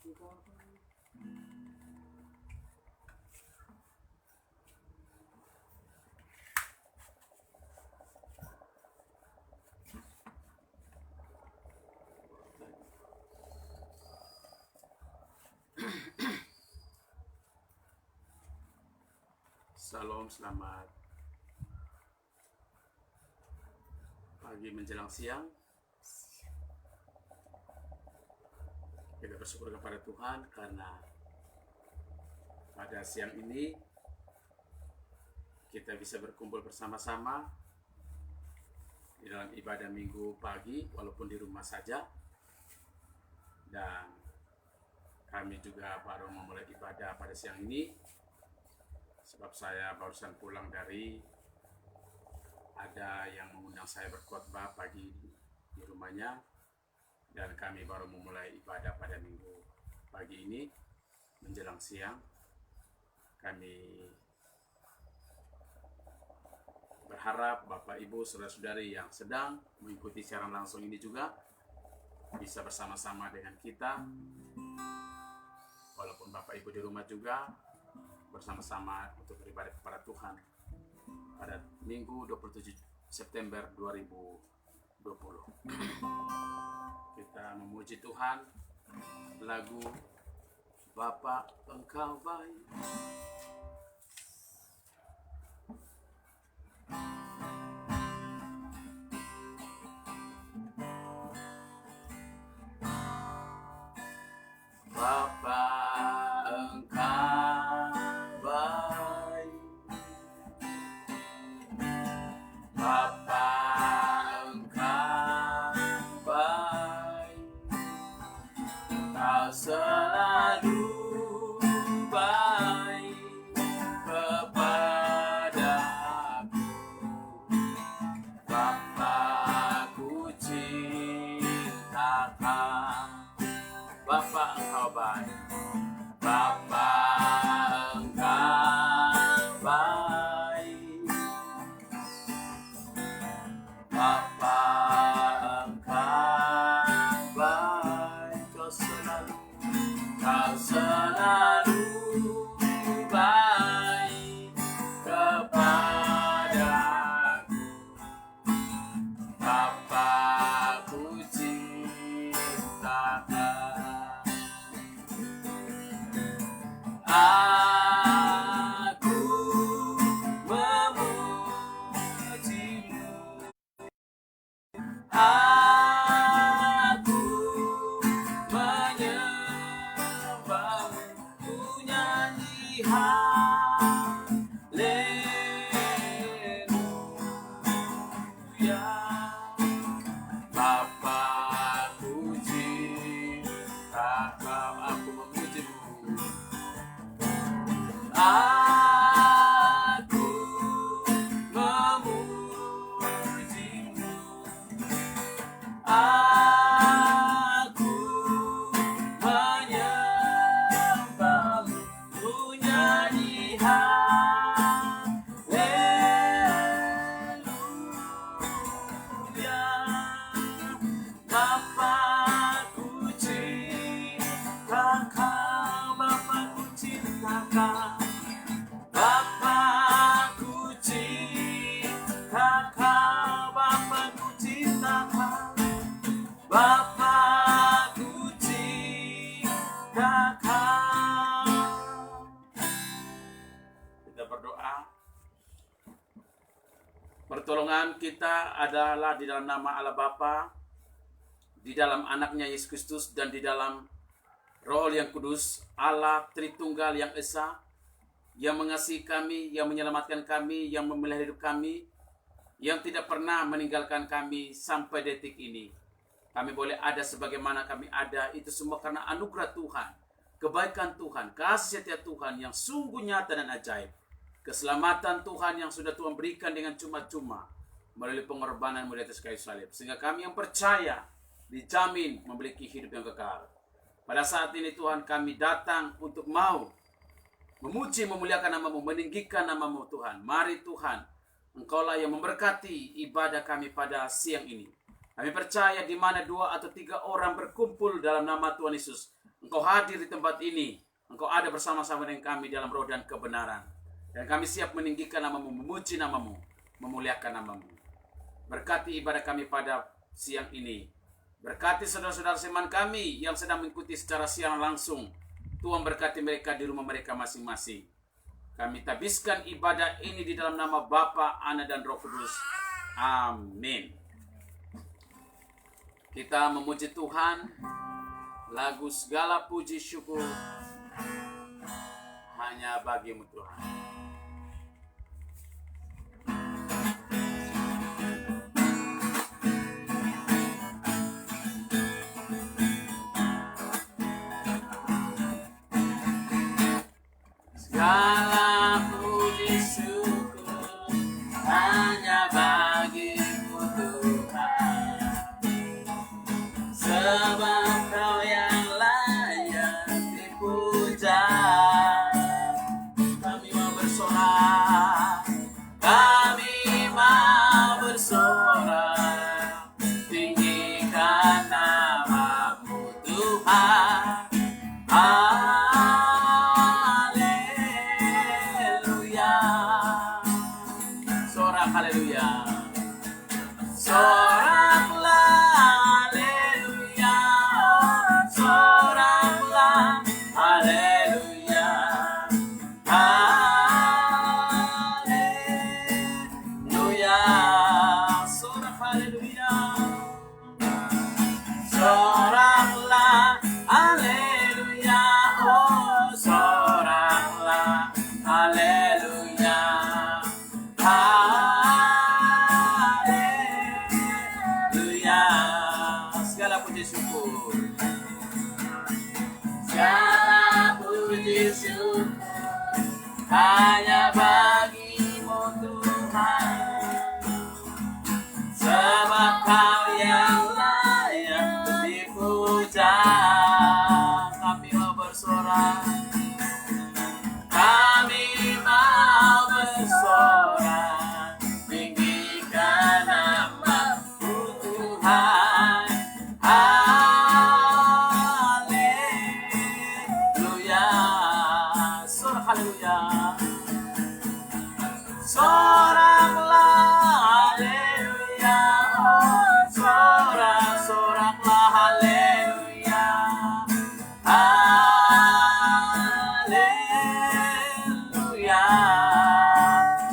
Salam, selamat pagi menjelang siang. Kita bersyukur kepada Tuhan karena pada siang ini kita bisa berkumpul bersama-sama di dalam ibadah minggu pagi walaupun di rumah saja. Dan kami juga baru memulai ibadah pada siang ini sebab saya barusan pulang dari ada yang mengundang saya berkhotbah pagi di rumahnya, dan kami baru memulai ibadah pada minggu pagi ini menjelang siang. Kami berharap Bapak Ibu saudara-saudari yang sedang mengikuti siaran langsung ini juga bisa bersama-sama dengan kita, walaupun Bapak Ibu di rumah juga bersama-sama untuk beribadah kepada Tuhan pada Minggu 27 September 2020. Kita memuji Tuhan lagu Bapa Engkau Baik. Bapa Engkau baik, Bapa Engkau baik, Kau selalu baik kepadaku. Bapa, ku cinta Kau. Bapa Engkau baik, Bapa Engkau baik, Bapa Engkau baik, Kau selalu baik kepadaku. Bapa, ku cinta Kau. Aku memuji-Mu, aku menyembah-Mu, ku nyanyi haleluya. Bapa, ku cinta Kau, aku memuji-Mu. Aku memuji-Mu, aku menyembah-Mu, ku nyanyi haleluya. Bapa, ku cinta Kau, Bapa, ku cinta Kau. Bapa, ku cinta Kau, Bapa, ku cinta Kau. Bapa, ku cinta Kau. Kita berdoa. Pertolongan kita adalah di dalam nama Allah Bapa, di dalam anaknya Yesus Kristus, dan di dalam Roh yang Kudus, Allah Tritunggal yang Esa, yang mengasihi kami, yang menyelamatkan kami, yang memelihara hidup kami, yang tidak pernah meninggalkan kami sampai detik ini. Kami boleh ada sebagaimana kami ada, itu semua karena anugerah Tuhan, kebaikan Tuhan, kasih setia Tuhan yang sungguh nyata dan ajaib. Keselamatan Tuhan yang sudah Tuhan berikan dengan cuma-cuma melalui pengorbanan di atas kayu salib. Sehingga kami yang percaya dijamin memiliki hidup yang kekal. Pada saat ini Tuhan, kami datang untuk mau memuji, memuliakan nama-Mu, meninggikan nama-Mu Tuhan. Mari Tuhan, Engkaulah yang memberkati ibadah kami pada siang ini. Kami percaya di mana 2 atau 3 orang berkumpul dalam nama Tuhan Yesus, Engkau hadir di tempat ini. Engkau ada bersama-sama dengan kami dalam roh dan kebenaran. Dan kami siap meninggikan namamu, memuji namamu, memuliakan namamu. Berkati ibadah kami pada siang ini. Berkati saudara-saudara seiman kami yang sedang mengikuti secara siang langsung. Tuhan berkati mereka di rumah mereka masing-masing. Kami tabiskan ibadah ini di dalam nama Bapa, Anak, dan Roh Kudus. Amin. Kita memuji Tuhan. Lagu segala puji syukur hanya bagimu Tuhan. Segala puji syukur hanya bagimu Tuhan, sebab Kau yang layak dipuja. Kami mau bersorak, kami mau bersorak, tinggikan namamu Tuhan. Haleluya. Soraklah, haleluya. Soraklah, haleluya. Haleluya. Sorak, haleluya. Soraklah, haleluya. Oh, soraklah, haleluya. Segala puji syukur, segala puji syukur hanya bagimu Tuhan, sebab Kau yang layak dipuja. Kami mau bersorak, kami mau bersorak, tinggikan namamu Tuhan. Haleluya. Sorak, haleluya. Soraklah, haleluya. Oh, sorak, soraklah, haleluya. Haleluya.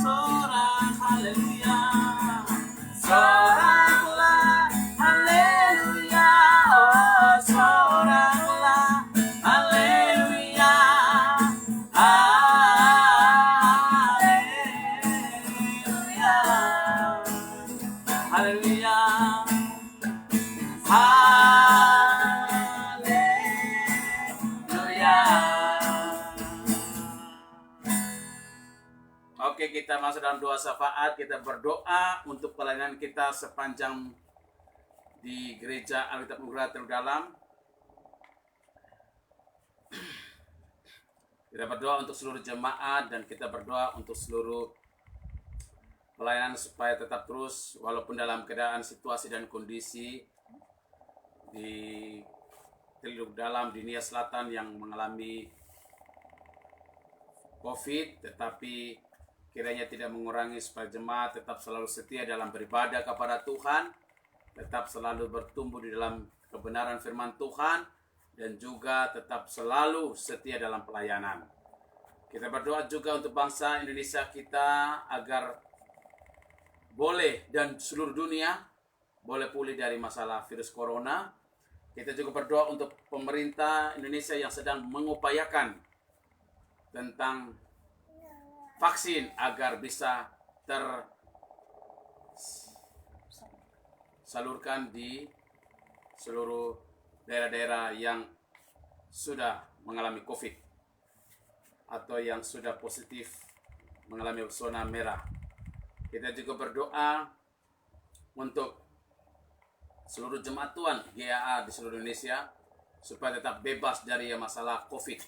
Sorak, haleluya. Soraklah, haleluya. Oh, soraklah, haleluya. Haleluya. Haleluya. Haleluya. Oke, kita masuk dalam doa syafaat. Kita berdoa untuk pelayanan kita sepanjang di Gereja Alkitab Nugra Terdalam. Kita berdoa untuk seluruh jemaat dan kita berdoa untuk seluruh pelayanan supaya tetap terus walaupun dalam keadaan situasi dan kondisi di Teluk Dalam, di Nia Selatan yang mengalami COVID, tetapi kiranya tidak mengurangi supaya jemaat tetap selalu setia dalam beribadah kepada Tuhan, tetap selalu bertumbuh di dalam kebenaran firman Tuhan, dan juga tetap selalu setia dalam pelayanan. Kita berdoa juga untuk bangsa Indonesia kita agar boleh dan seluruh dunia boleh pulih dari masalah virus corona. Kita juga berdoa untuk pemerintah Indonesia yang sedang mengupayakan tentang vaksin agar bisa tersalurkan di seluruh daerah-daerah yang sudah mengalami COVID atau yang sudah positif mengalami zona merah. Kita juga berdoa untuk seluruh jemaat Tuhan GAA di seluruh Indonesia supaya tetap bebas dari masalah COVID.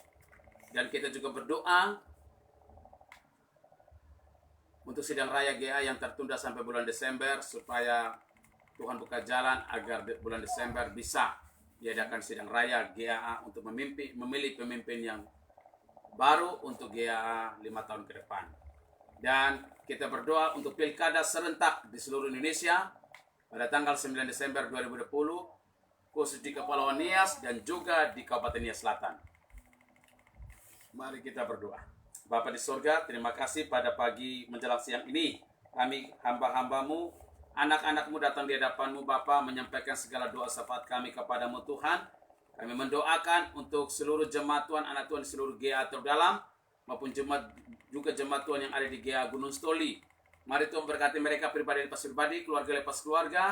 Dan kita juga berdoa untuk sidang raya GA yang tertunda sampai bulan Desember supaya Tuhan buka jalan agar bulan Desember bisa diadakan sidang raya GAA untuk memilih pemimpin yang baru untuk GAA 5 tahun ke depan. Dan kita berdoa untuk pilkada serentak di seluruh Indonesia pada tanggal 9 Desember 2020, khusus di Kepulauan Nias dan juga di Kabupaten Nias Selatan. Mari kita berdoa. Bapa di surga, terima kasih pada pagi menjelang siang ini. Kami hamba-hambamu, anak-anakmu datang di hadapanmu Bapa, menyampaikan segala doa syafaat kami kepadamu Tuhan. Kami mendoakan untuk seluruh jemaat Tuhan, anak Tuhan di seluruh GA terdalam, maupun juga jemaat Tuhan yang ada di GA Gunung Stoli. Mari Tuhan berkati mereka pribadi lepas pribadi, keluarga lepas keluarga,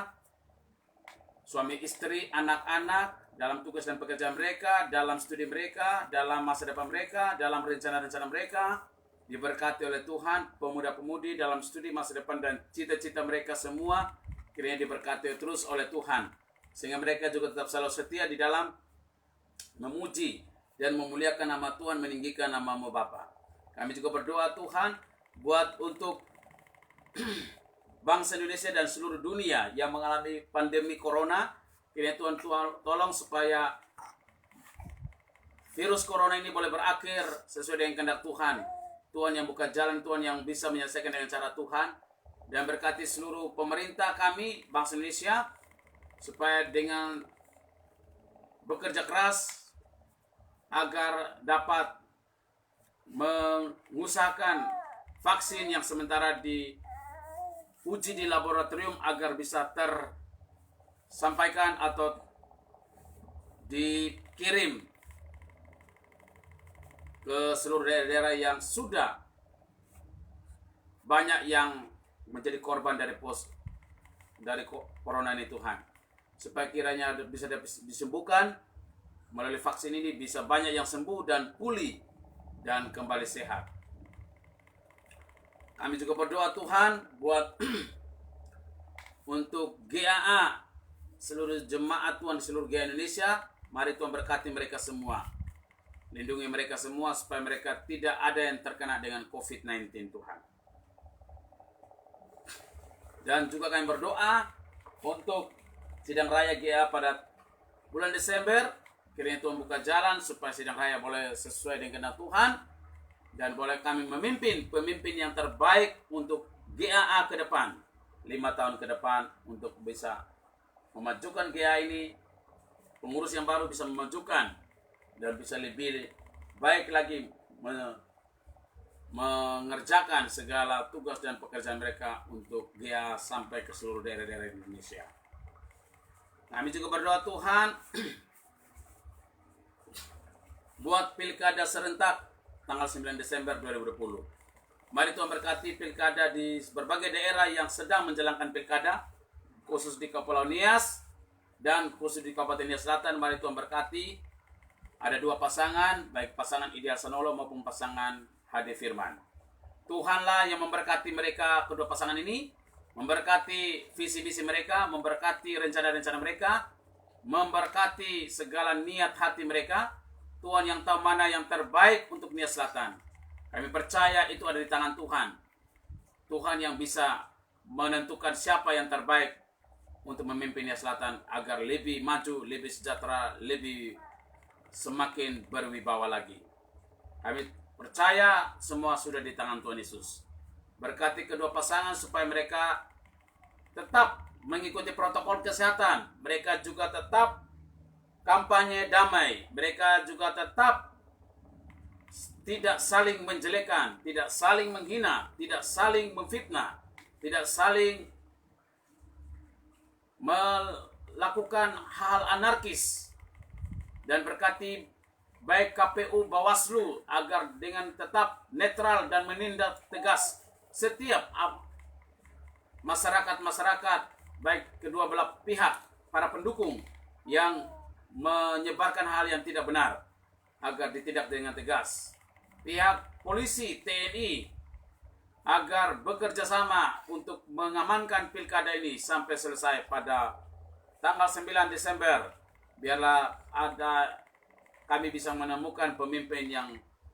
suami istri, anak-anak, dalam tugas dan pekerjaan mereka, dalam studi mereka, dalam masa depan mereka, dalam rencana-rencana mereka, diberkati oleh Tuhan. Pemuda-pemudi dalam studi masa depan dan cita-cita mereka semua kiranya diberkati terus oleh Tuhan, sehingga mereka juga tetap selalu setia di dalam memuji dan memuliakan nama Tuhan, meninggikan nama-Mu Bapa. Kami juga berdoa Tuhan buat untuk bangsa Indonesia dan seluruh dunia yang mengalami pandemi corona. Kiranya Tuhan tolong supaya virus corona ini boleh berakhir sesuai dengan kehendak Tuhan. Tuhan yang buka jalan, Tuhan yang bisa menyelesaikan dengan cara Tuhan. Dan berkati seluruh pemerintah kami, bangsa Indonesia, supaya dengan bekerja keras agar dapat mengusahakan vaksin yang sementara diuji di laboratorium agar bisa tersampaikan atau dikirim ke seluruh daerah-daerah yang sudah banyak yang menjadi korban dari corona ini Tuhan. Supaya kiranya bisa disembuhkan melalui vaksin ini, bisa banyak yang sembuh dan pulih dan kembali sehat. Kami juga berdoa Tuhan buat untuk GAA, seluruh jemaat Tuhan di seluruh GAA Indonesia. Mari Tuhan berkati mereka semua, lindungi mereka semua supaya mereka tidak ada yang terkena dengan COVID-19 Tuhan. Dan juga kami berdoa untuk sidang raya GAA pada bulan Desember. Kiranya Tuhan buka jalan supaya sidang raya boleh sesuai dengan kehendak Tuhan, dan boleh kami memimpin pemimpin yang terbaik untuk GAA ke depan, 5 tahun ke depan, untuk bisa memajukan GAA ini. Pengurus yang baru bisa memajukan dan bisa lebih baik lagi mengerjakan segala tugas dan pekerjaan mereka untuk GAA sampai ke seluruh daerah-daerah Indonesia. Kami juga berdoa Tuhan buat pilkada serentak tanggal 9 Desember 2020. Mari Tuhan berkati pilkada di berbagai daerah yang sedang menjalankan pilkada, khusus di Kepulauan Nias dan khusus di Kabupaten Nias Selatan. Mari Tuhan berkati. Ada 2 pasangan, baik pasangan Ideal Sanolo maupun pasangan HD Firman. Tuhanlah yang memberkati mereka, kedua pasangan ini, memberkati visi-visi mereka, memberkati rencana-rencana mereka, memberkati segala niat hati mereka. Tuhan yang tahu mana yang terbaik untuk Nias Selatan. Kami percaya itu ada di tangan Tuhan. Tuhan yang bisa menentukan siapa yang terbaik untuk memimpin Nias Selatan agar lebih maju, lebih sejahtera, lebih semakin berwibawa lagi. Kami percaya semua sudah di tangan Tuhan Yesus. Berkati kedua pasangan supaya mereka tetap mengikuti protokol kesehatan. Mereka juga tetap kampanye damai. Mereka juga tetap tidak saling menjelekan, tidak saling menghina, tidak saling memfitnah, tidak saling melakukan hal anarkis. Dan berkati baik KPU, Bawaslu agar dengan tetap netral dan menindak tegas setiap masyarakat, baik kedua belah pihak, para pendukung yang menyebarkan hal yang tidak benar, agar ditindak dengan tegas. Pihak polisi, TNI, agar bekerja sama untuk mengamankan pilkada ini sampai selesai pada tanggal 9 Desember. Biarlah kami bisa menemukan pemimpin yang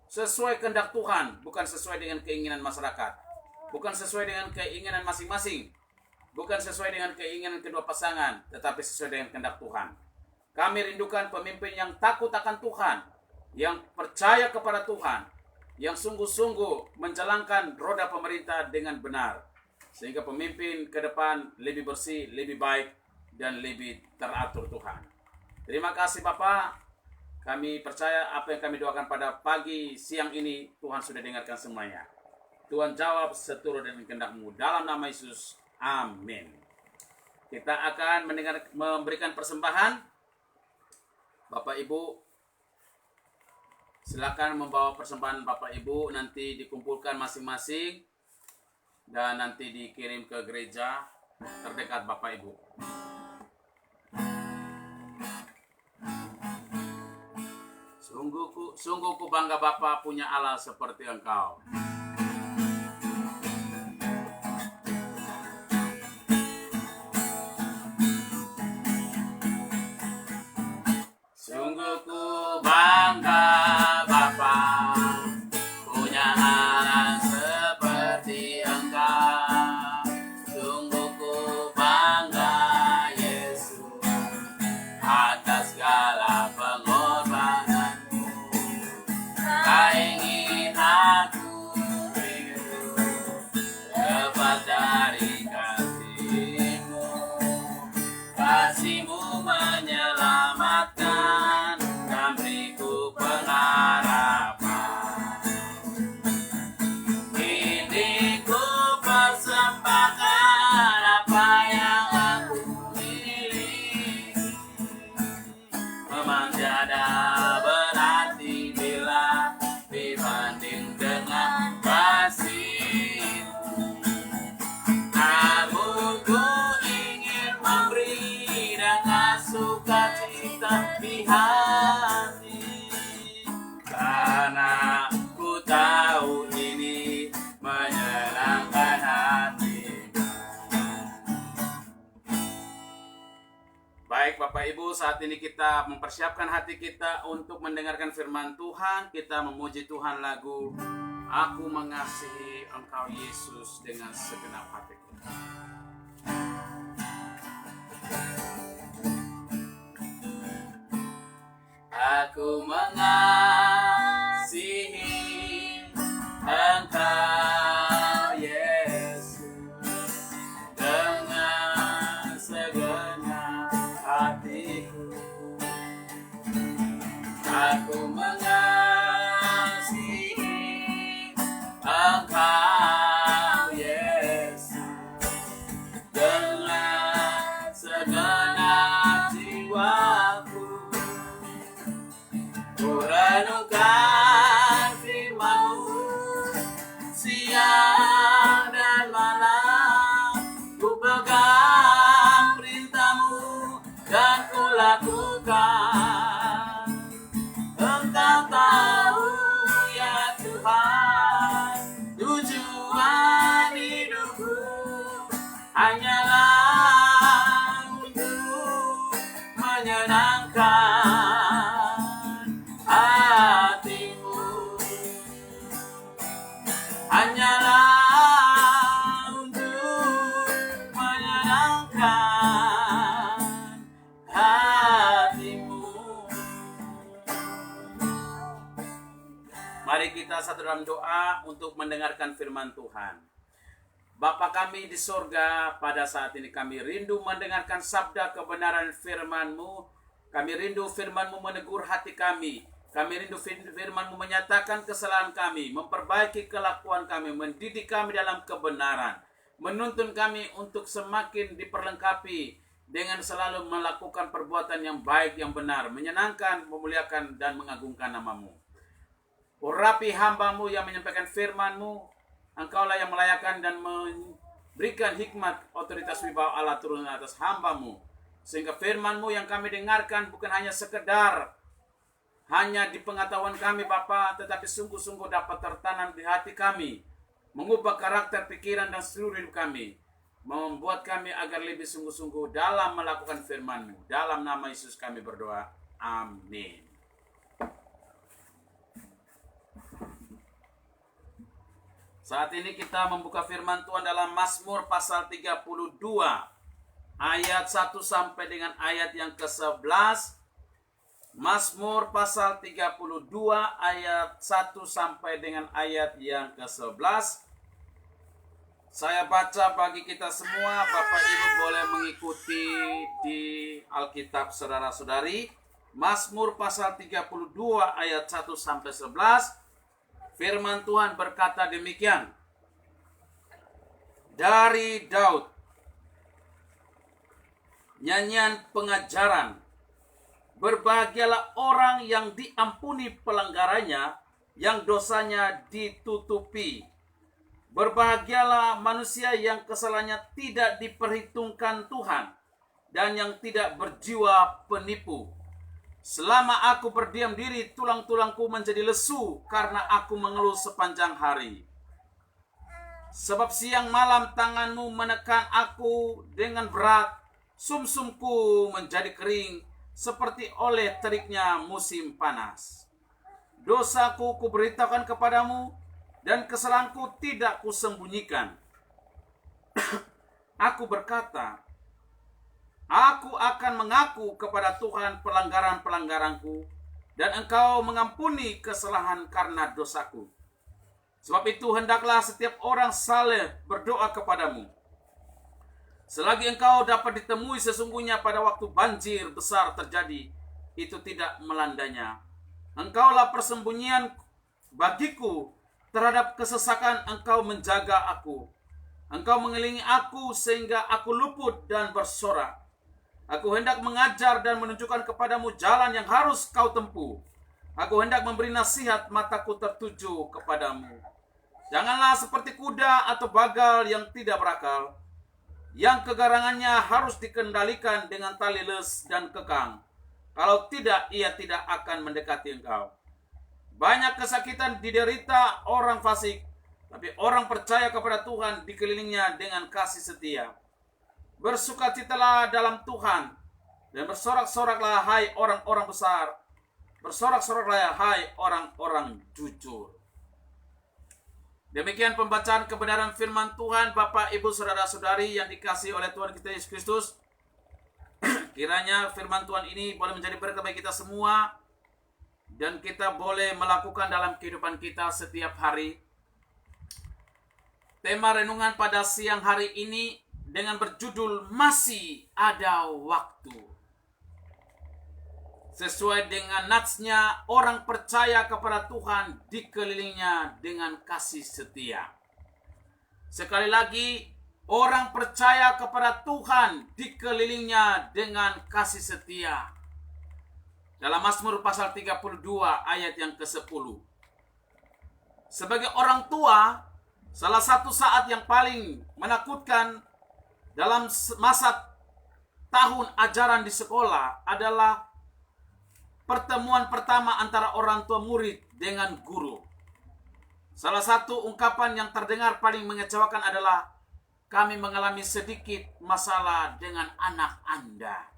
sesuai kehendak Tuhan, bukan sesuai dengan keinginan masyarakat, bukan sesuai dengan keinginan masing-masing, bukan sesuai dengan keinginan kedua pasangan, tetapi sesuai dengan kehendak Tuhan. Kami rindukan pemimpin yang takut akan Tuhan, yang percaya kepada Tuhan, yang sungguh-sungguh menjalankan roda pemerintah dengan benar. Sehingga pemimpin ke depan lebih bersih, lebih baik, dan lebih teratur Tuhan. Terima kasih Bapak. Kami percaya apa yang kami doakan pada pagi siang ini, Tuhan sudah dengarkan semuanya. Tuhan jawab seturut dengan kehendak-Mu. Dalam nama Yesus, amin. Kita akan memberikan persembahan. Bapak Ibu, silakan membawa persembahan Bapak Ibu, nanti dikumpulkan masing-masing dan nanti dikirim ke gereja terdekat Bapak Ibu. Sungguh ku bangga Bapa punya Allah seperti Engkau. Sungguh ku bangga Bapa punya Allah seperti Engkau. Sungguh ku bangga Yesus atas segala pengorbananmu. Tak ingin aku rindu lepas dari kasih-Mu. Kasih-Mu menyelamatkan dan beriku pengharapan. Ini ku persembahkan apa yang aku miliki. Memang tiada berarti bila dibanding dengan kasih-Mu. Namun ku ingin memberi dengan sukacita di hati, karena ku tahu ini menyenangkan hati. Baik Bapak Ibu, saat ini kita mempersiapkan hati kita untuk mendengarkan firman Tuhan. Kita memuji Tuhan lagu Aku Mengasihi Engkau Yesus dengan segenap hatiku. Aku mengasihi Engkau Yesus dengan segenap hatiku. Aku mengasihi Engkau Yesus dengan segenap jiwaku. Ku renungkan firman-Mu siang dan malam. Ku pegang perintah-Mu dan ku lakukan. Engkau tahu ya Tuhan, tujuan hidupku hanyalah untuk menyenangkan hati-Mu. Hanyalah untuk menyenangkan hati-Mu. Mari kita satu dalam doa untuk mendengarkan firman Tuhan. Bapa kami di sorga, pada saat ini kami rindu mendengarkan sabda kebenaran firman-Mu. Kami rindu firman-Mu menegur hati kami. Kami rindu firman-Mu menyatakan kesalahan kami, memperbaiki kelakuan kami, mendidik kami dalam kebenaran, menuntun kami untuk semakin diperlengkapi dengan selalu melakukan perbuatan yang baik, yang benar, menyenangkan, memuliakan, dan mengagungkan nama-Mu. Urapi hamba-Mu yang menyampaikan firman-Mu. Engkaulah yang melayakan dan memberikan hikmat, otoritas wibawa Allah turun atas hamba-Mu. Sehingga firman-Mu yang kami dengarkan bukan hanya sekedar hanya di pengetahuan kami Bapa, tetapi sungguh-sungguh dapat tertanam di hati kami, mengubah karakter, pikiran, dan seluruh hidup kami, membuat kami agar lebih sungguh-sungguh dalam melakukan firman-Mu. Dalam nama Yesus kami berdoa. Amin. Saat ini kita membuka firman Tuhan dalam Mazmur pasal 32 ayat 1 sampai dengan ayat yang ke-11 Mazmur pasal 32 ayat 1 sampai dengan ayat yang ke-11. Saya baca bagi kita semua, Bapak Ibu boleh mengikuti di Alkitab saudara-saudari. Mazmur pasal 32 ayat 1 sampai 11. Firman Tuhan berkata demikian. Dari Daud, nyanyian pengajaran. Berbahagialah orang yang diampuni pelanggarannya, yang dosanya ditutupi. Berbahagialah manusia yang kesalahannya tidak diperhitungkan Tuhan, dan yang tidak berjiwa penipu. Selama aku berdiam diri, tulang-tulangku menjadi lesu karena aku mengeluh sepanjang hari. Sebab siang malam tanganmu menekan aku dengan berat, sumsumku menjadi kering seperti oleh teriknya musim panas. Dosaku kuberitakan kepadamu, dan kesalahanku tidak kusembunyikan. Aku berkata, aku akan mengaku kepada Tuhan pelanggaran-pelanggaranku, dan Engkau mengampuni kesalahan karena dosaku. Sebab itu hendaklah setiap orang saleh berdoa kepadamu. Selagi engkau dapat ditemui, sesungguhnya pada waktu banjir besar terjadi, itu tidak melandanya. Engkaulah persembunyian bagiku, terhadap kesesakan engkau menjaga aku. Engkau mengelilingi aku sehingga aku luput dan bersorak. Aku hendak mengajar dan menunjukkan kepadamu jalan yang harus kau tempuh. Aku hendak memberi nasihat, mataku tertuju kepadamu. Janganlah seperti kuda atau bagal yang tidak berakal, yang kegarangannya harus dikendalikan dengan tali les dan kekang. Kalau tidak, ia tidak akan mendekati engkau. Banyak kesakitan diderita orang fasik, tapi orang percaya kepada Tuhan dikelilingnya dengan kasih setia. Bersukacitalah dalam Tuhan, dan bersorak-soraklah hai orang-orang besar. Bersorak-soraklah hai orang-orang jujur. Demikian pembacaan kebenaran firman Tuhan. Bapak, Ibu, saudara-saudari yang dikasihi oleh Tuhan kita Yesus Kristus. Kiranya firman Tuhan ini boleh menjadi berkat bagi kita semua, dan kita boleh melakukan dalam kehidupan kita setiap hari. Tema renungan pada siang hari ini dengan berjudul Masih Ada Waktu. Sesuai dengan natsnya, orang percaya kepada Tuhan dikelilingnya dengan kasih setia. Sekali lagi, orang percaya kepada Tuhan dikelilingnya dengan kasih setia. Dalam Mazmur pasal 32 ayat yang ke-10. Sebagai orang tua, salah satu saat yang paling menakutkan dalam masa tahun ajaran di sekolah adalah pertemuan pertama antara orang tua murid dengan guru. Salah satu ungkapan yang terdengar paling mengecewakan adalah, kami mengalami sedikit masalah dengan anak Anda.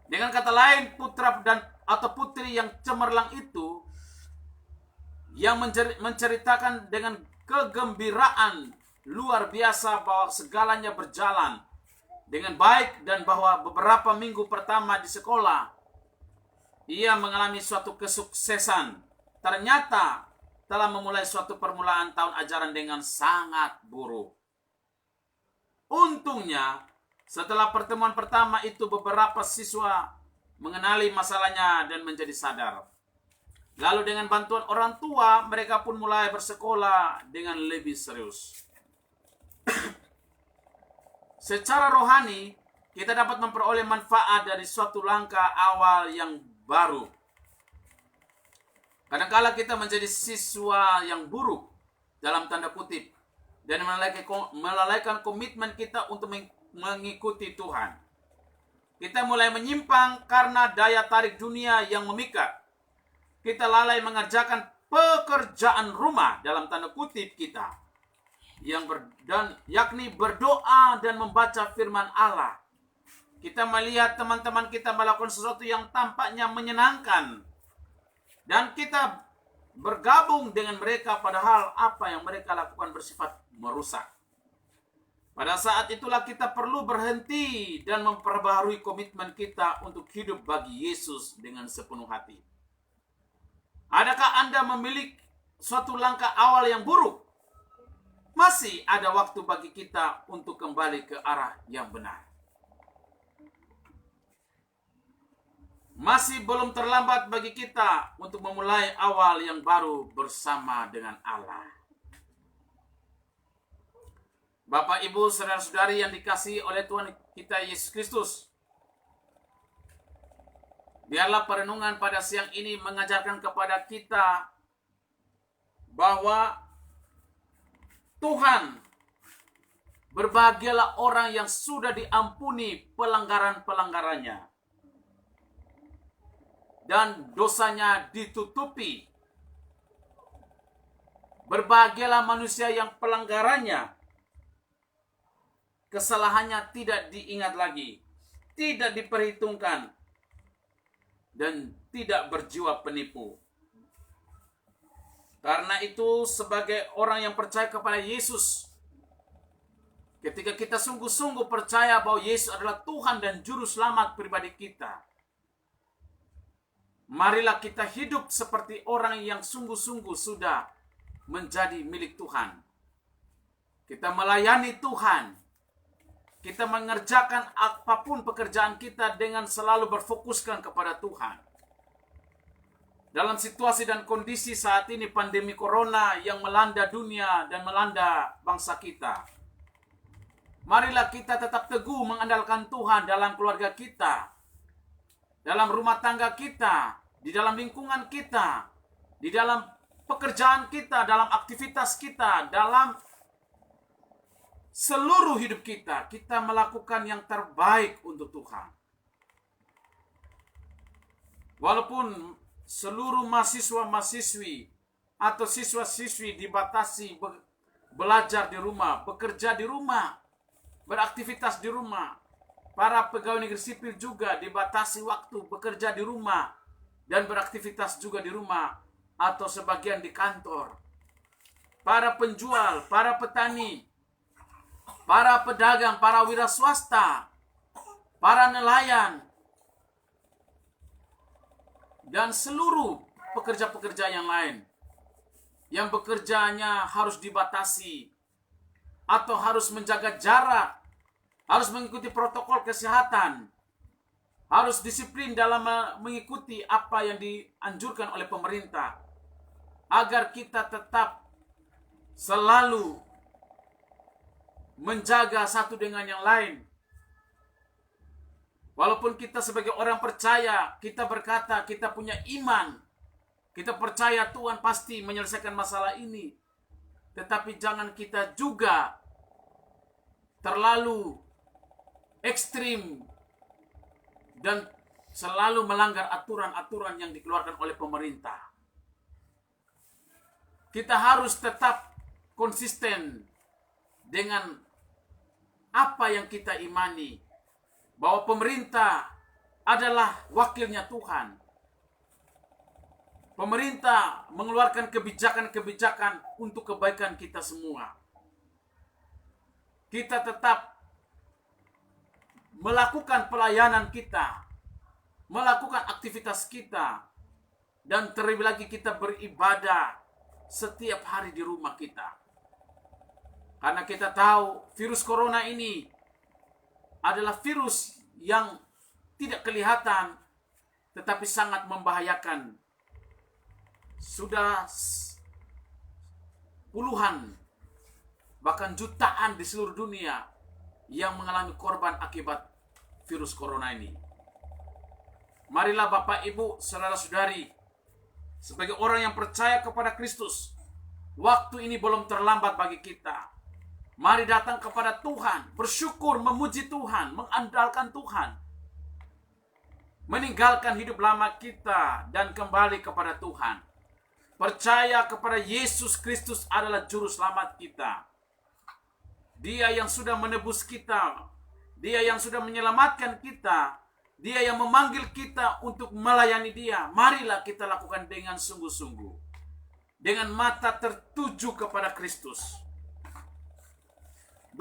Dengan kata lain, putra dan atau putri yang cemerlang itu, yang menceritakan dengan kegembiraan luar biasa bahwa segalanya berjalan dengan baik, dan bahwa beberapa minggu pertama di sekolah ia mengalami suatu kesuksesan. Ternyata telah memulai suatu permulaan tahun ajaran dengan sangat buruk. Untungnya, setelah pertemuan pertama itu beberapa siswa mengenali masalahnya dan menjadi sadar. Lalu dengan bantuan orang tua, mereka pun mulai bersekolah dengan lebih serius. Secara rohani, kita dapat memperoleh manfaat dari suatu langkah awal yang baru. Kadangkala kita menjadi siswa yang buruk dalam tanda kutip, dan melalaikan komitmen kita untuk mengikuti Tuhan. Kita mulai menyimpang karena daya tarik dunia yang memikat. Kita lalai mengerjakan pekerjaan rumah dalam tanda kutip kita, yakni berdoa dan membaca firman Allah. Kita melihat teman-teman kita melakukan sesuatu yang tampaknya menyenangkan, dan kita bergabung dengan mereka, padahal apa yang mereka lakukan bersifat merusak. Pada saat itulah kita perlu berhenti dan memperbaharui komitmen kita untuk hidup bagi Yesus dengan sepenuh hati. Adakah Anda memiliki suatu langkah awal yang buruk? Masih ada waktu bagi kita untuk kembali ke arah yang benar. Masih belum terlambat bagi kita untuk memulai awal yang baru bersama dengan Allah. Bapak, Ibu, saudara-saudari yang dikasihi oleh Tuhan kita Yesus Kristus, biarlah perenungan pada siang ini mengajarkan kepada kita bahwa Tuhan, berbahagialah orang yang sudah diampuni pelanggaran-pelanggarannya dan dosanya ditutupi. Berbahagialah manusia yang pelanggarannya, kesalahannya tidak diingat lagi, tidak diperhitungkan, dan tidak berjiwa penipu. Karena itu, sebagai orang yang percaya kepada Yesus, ketika kita sungguh-sungguh percaya bahwa Yesus adalah Tuhan dan Juru Selamat pribadi kita, marilah kita hidup seperti orang yang sungguh-sungguh sudah menjadi milik Tuhan. Kita melayani Tuhan. Kita mengerjakan apapun pekerjaan kita dengan selalu berfokuskan kepada Tuhan. Dalam situasi dan kondisi saat ini pandemi corona yang melanda dunia dan melanda bangsa kita, marilah kita tetap teguh mengandalkan Tuhan dalam keluarga kita, dalam rumah tangga kita, di dalam lingkungan kita, di dalam pekerjaan kita, dalam aktivitas kita, dalam seluruh hidup kita, kita melakukan yang terbaik untuk Tuhan. Walaupun seluruh mahasiswa-mahasiswi atau siswa-siswi dibatasi belajar di rumah, bekerja di rumah, beraktivitas di rumah. Para pegawai negeri sipil juga dibatasi waktu bekerja di rumah dan beraktivitas juga di rumah atau sebagian di kantor. Para penjual, para petani, para pedagang, para wira swasta, para nelayan, dan seluruh pekerja-pekerja yang lain yang bekerjanya harus dibatasi atau harus menjaga jarak, harus mengikuti protokol kesehatan, harus disiplin dalam mengikuti apa yang dianjurkan oleh pemerintah, agar kita tetap selalu menjaga satu dengan yang lain. Walaupun kita sebagai orang percaya, kita berkata kita punya iman, kita percaya Tuhan pasti menyelesaikan masalah ini, tetapi jangan kita juga terlalu ekstrim dan selalu melanggar aturan-aturan yang dikeluarkan oleh pemerintah. Kita harus tetap konsisten dengan apa yang kita imani, bahwa pemerintah adalah wakilnya Tuhan. Pemerintah mengeluarkan kebijakan-kebijakan untuk kebaikan kita semua. Kita tetap melakukan pelayanan kita, melakukan aktivitas kita, dan terlebih lagi kita beribadah setiap hari di rumah kita. Karena kita tahu virus corona ini adalah virus yang tidak kelihatan tetapi sangat membahayakan. Sudah puluhan bahkan jutaan di seluruh dunia yang mengalami korban akibat virus corona ini. Marilah Bapak, Ibu, saudara-saudari, sebagai orang yang percaya kepada Kristus, waktu ini belum terlambat bagi kita. Mari datang kepada Tuhan, bersyukur, memuji Tuhan, mengandalkan Tuhan. Meninggalkan hidup lama kita dan kembali kepada Tuhan. Percaya kepada Yesus Kristus adalah juru selamat kita. Dia yang sudah menebus kita, Dia yang sudah menyelamatkan kita, Dia yang memanggil kita untuk melayani Dia. Marilah kita lakukan dengan sungguh-sungguh, dengan mata tertuju kepada Kristus.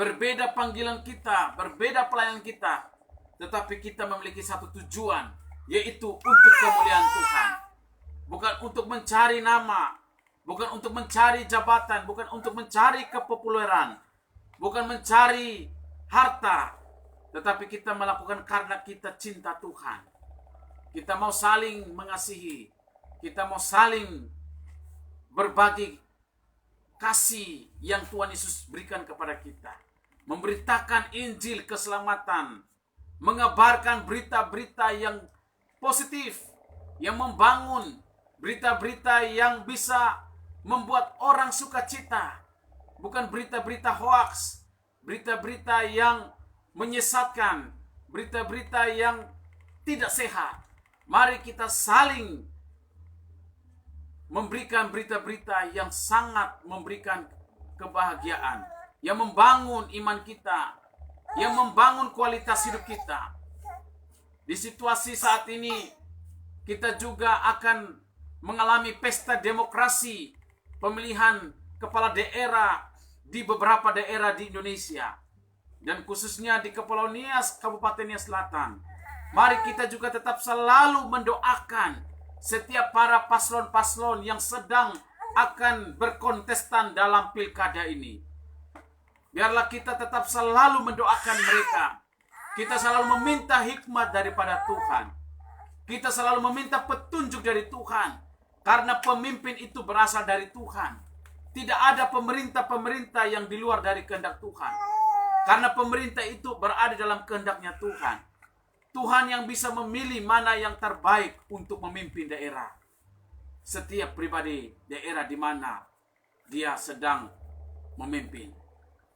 berbeda panggilan kita, berbeda pelayanan kita, tetapi kita memiliki satu tujuan, yaitu untuk kemuliaan Tuhan. Bukan untuk mencari nama, bukan untuk mencari jabatan, bukan untuk mencari kepopuleran, bukan mencari harta, tetapi kita melakukan karena kita cinta Tuhan. Kita mau saling mengasihi, kita mau saling berbagi kasih yang Tuhan Yesus berikan kepada kita. Memberitakan Injil keselamatan, mengabarkan berita-berita yang positif, yang membangun, berita-berita yang bisa membuat orang sukacita. Bukan berita-berita hoaks, berita-berita yang menyesatkan, berita-berita yang tidak sehat. Mari kita saling memberikan berita-berita yang sangat memberikan kebahagiaan, yang membangun iman kita, yang membangun kualitas hidup kita. Di situasi saat ini, kita juga akan mengalami pesta demokrasi, pemilihan kepala daerah di beberapa daerah di Indonesia, dan khususnya di Kepulauan Nias, Kabupaten Nias Selatan. Mari kita juga tetap selalu mendoakan setiap para paslon-paslon yang sedang akan berkontestan dalam pilkada ini. Biarlah kita tetap selalu mendoakan mereka. Kita selalu meminta hikmat daripada Tuhan. Kita selalu meminta petunjuk dari Tuhan. Karena pemimpin itu berasal dari Tuhan. Tidak ada pemerintah-pemerintah yang di luar dari kehendak Tuhan. Karena pemerintah itu berada dalam kehendaknya Tuhan. Tuhan yang bisa memilih mana yang terbaik untuk memimpin daerah. Setiap pribadi daerah di mana dia sedang memimpin.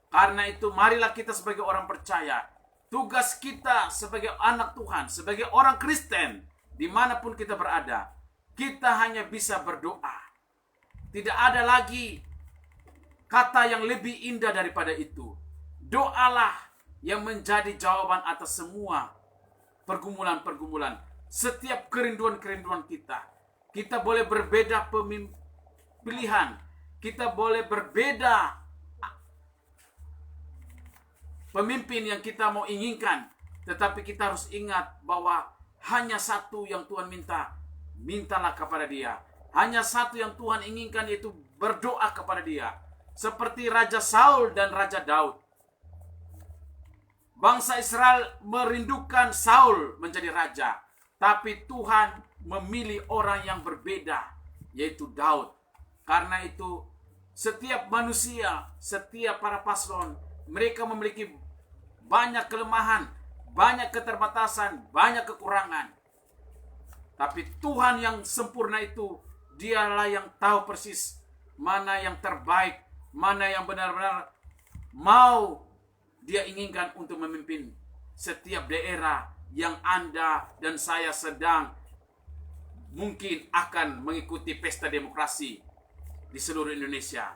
Karena itu marilah kita sebagai orang percaya, tugas kita sebagai anak Tuhan, sebagai orang Kristen, dimanapun kita berada, kita hanya bisa berdoa. Tidak ada lagi kata yang lebih indah daripada itu. Doalah yang menjadi jawaban atas semua pergumulan-pergumulan, setiap kerinduan-kerinduan kita. Kita boleh berbeda pilihan, kita boleh berbeda pemimpin yang kita mau inginkan, tetapi kita harus ingat bahwa hanya satu yang Tuhan minta, mintalah kepada Dia. Hanya satu yang Tuhan inginkan, yaitu berdoa kepada Dia. Seperti Raja Saul dan Raja Daud. Bangsa Israel merindukan Saul menjadi raja, tapi Tuhan memilih orang yang berbeda, yaitu Daud. Karena itu setiap manusia, setiap para paslon, mereka memiliki banyak kelemahan, banyak keterbatasan, banyak kekurangan. Tapi Tuhan yang sempurna itu, Dialah yang tahu persis mana yang terbaik, mana yang benar-benar mau Dia inginkan untuk memimpin setiap daerah yang Anda dan saya sedang mungkin akan mengikuti pesta demokrasi di seluruh Indonesia.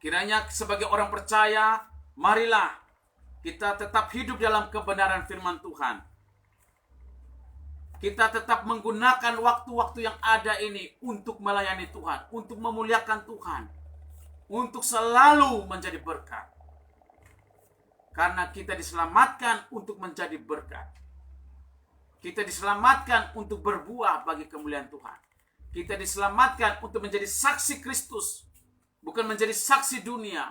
Kiranya sebagai orang percaya, marilah kita tetap hidup dalam kebenaran firman Tuhan. Kita tetap menggunakan waktu-waktu yang ada ini untuk melayani Tuhan, untuk memuliakan Tuhan, untuk selalu menjadi berkat. Karena kita diselamatkan untuk menjadi berkat. Kita diselamatkan untuk berbuah bagi kemuliaan Tuhan. Kita diselamatkan untuk menjadi saksi Kristus. Bukan menjadi saksi dunia.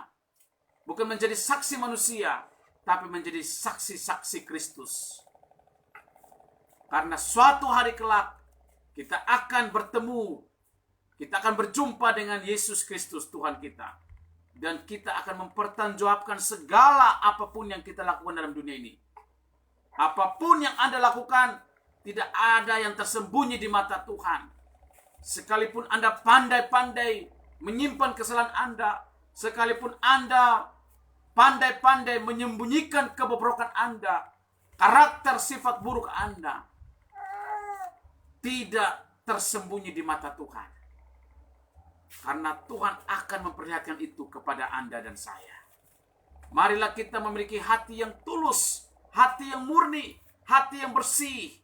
Bukan menjadi saksi manusia. Tapi menjadi saksi-saksi Kristus. Karena suatu hari kelak kita akan bertemu. Kita akan berjumpa dengan Yesus Kristus Tuhan kita. Dan kita akan mempertanggungjawabkan segala apapun yang kita lakukan dalam dunia ini. Apapun yang Anda lakukan, tidak ada yang tersembunyi di mata Tuhan. Sekalipun Anda pandai-pandai menyimpan kesalahan Anda, sekalipun Anda pandai-pandai menyembunyikan kebobrokan Anda, karakter sifat buruk Anda, tidak tersembunyi di mata Tuhan. Karena Tuhan akan memperlihatkan itu kepada Anda dan saya. Marilah kita memiliki hati yang tulus, hati yang murni, hati yang bersih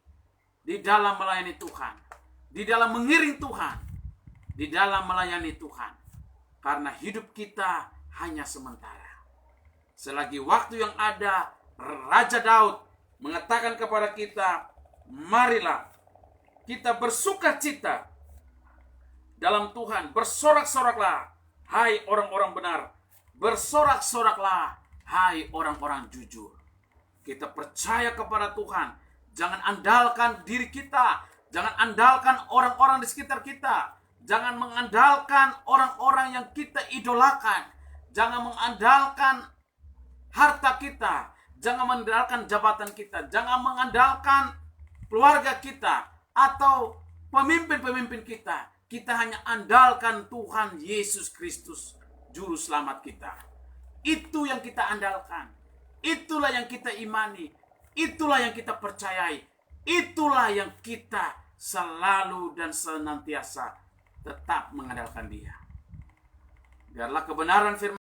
di dalam melayani Tuhan, di dalam mengiring Tuhan, di dalam melayani Tuhan. Karena hidup kita hanya sementara. Selagi waktu yang ada, Raja Daud mengatakan kepada kita, marilah kita bersukacita dalam Tuhan. Bersorak-soraklah, hai orang-orang benar. Bersorak-soraklah, hai orang-orang jujur. Kita percaya kepada Tuhan. Jangan andalkan diri kita. Jangan andalkan orang-orang di sekitar kita. Jangan mengandalkan orang-orang yang kita idolakan. Jangan mengandalkan harta kita. Jangan mengandalkan jabatan kita. Jangan mengandalkan keluarga kita atau pemimpin-pemimpin kita. Kita hanya andalkan Tuhan Yesus Kristus, Juru Selamat kita. Itu yang kita andalkan. Itulah yang kita imani. Itulah yang kita percayai. Itulah yang kita selalu dan senantiasa tetap mengandalkan Dia. Biarlah kebenaran firman